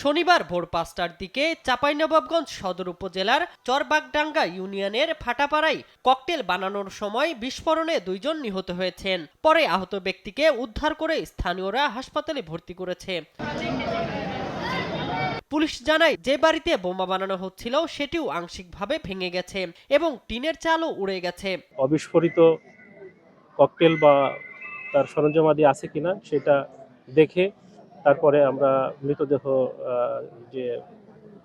শনিবার ভোর ৫টার দিকে চাঁপাইনবাবগঞ্জ সদর উপজেলার চরবাগডাঙ্গা ইউনিয়নের ফাটাপাড়ায় ককটেল বানানোর সময় বিস্ফোরণে ২ জন নিহত হয়েছেন। পরে আহত ব্যক্তিকে উদ্ধার করে স্থানীয়রা হাসপাতালে ভর্তি করেছে। পুলিশ জানায়, যে বাড়িতে বোমা বানানো হচ্ছিল সেটিও আংশিকভাবে ভেঙে গেছে এবং টিনের চালও উড়ে গেছে। অবিস্ফোরিত ককটেল বা তার সরঞ্জামাদি আছে কিনা সেটা দেখে তারপরে আমরা মৃতদেহ যে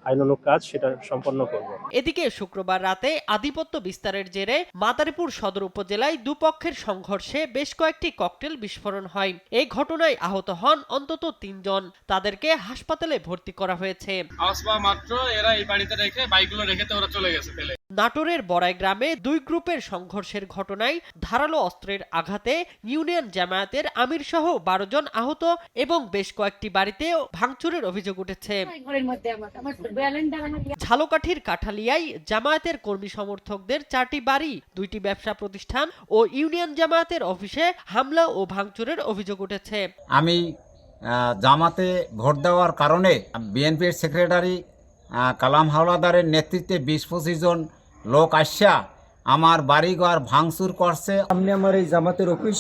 আইনানুগ কাজ সেটা সম্পন্ন করব। এদিকে শুক্রবার রাতে আধিপত্য বিস্তারের জেরে মাদারীপুর সদর উপজেলায় দুপক্ষের সংঘর্ষে বেশ কয়েকটি ককটেল বিস্ফোরণ হয়। এই ঘটনায় আহত হন অন্তত ৩ জন। তাদেরকে হাসপাতালে ভর্তি করা হয়েছে। মাত্র এরা এই বাড়িতে রেখে বাইকগুলো রেখে ওরা চলে গেছে ফেলে। নাটোরের বড়াই গ্রামে ২ গ্রুপের সংঘর্ষের ঘটনায় ধারালো অস্ত্রের আঘাতে ইউনিয়ন জামায়াতের আমির সহ ১২ জন আহত এবং বেশ কয়েকটি বাড়িতে ভাঙচুরের অভিযোগ উঠেছে। ঝালকাঠির কাঠালিয়ায় জামায়াতের কর্মী সমর্থকদের ৪টি বাড়ি, ২টি ব্যবসা প্রতিষ্ঠান ও ইউনিয়ন জামায়াতের অফিসে হামলা ও ভাঙচুরের অভিযোগ উঠেছে। আমি জামাতে ভোট দেওয়ার কারণে বিএনপির সেক্রেটারি কালাম হাওলাদারের নেতৃত্বে ২০-২৫ জন লোক আসা আমার বাড়িঘর ভাঙচুর করছে। সামনে আমার এই জামাতের অফিস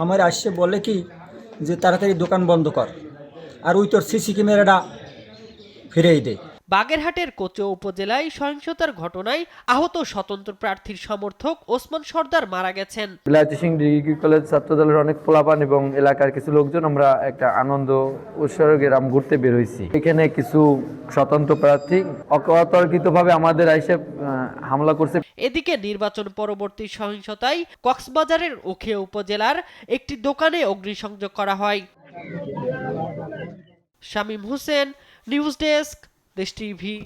আমার আসছে বলে কি যে তাড়াতাড়ি দোকান বন্ধ কর, আর ওই তোর সিসি ক্যামেরাটা ফিরেই দে। বাগেরহাটের কোচো উপজেলায় সহিংসতার ঘটনায় আহত স্বতন্ত্র প্রার্থীর সমর্থক ওসমান সর্দার মারা গেছেন। বিলাইতী সিং ডিগ্রি কলেজ ছাত্রদলের অনেক পোলাপান এবং এলাকার কিছু লোকজন আমরা একটা আনন্দ উৎসবে গ্রাম ঘুরতে বের হয়েছি। এখানে কিছু স্বতন্ত্র প্রার্থী অতর্কিতভাবে আমাদের আইসে হামলা করছে। এদিকে নির্বাচন পরবর্তী সহিংসতায় কক্সবাজারের উখিয়া উপজেলার একটি দোকানে অগ্নিসংযোগ করা হয়। শামীম হোসেন, নিউজ ডেস্ক, দেশ টিভি।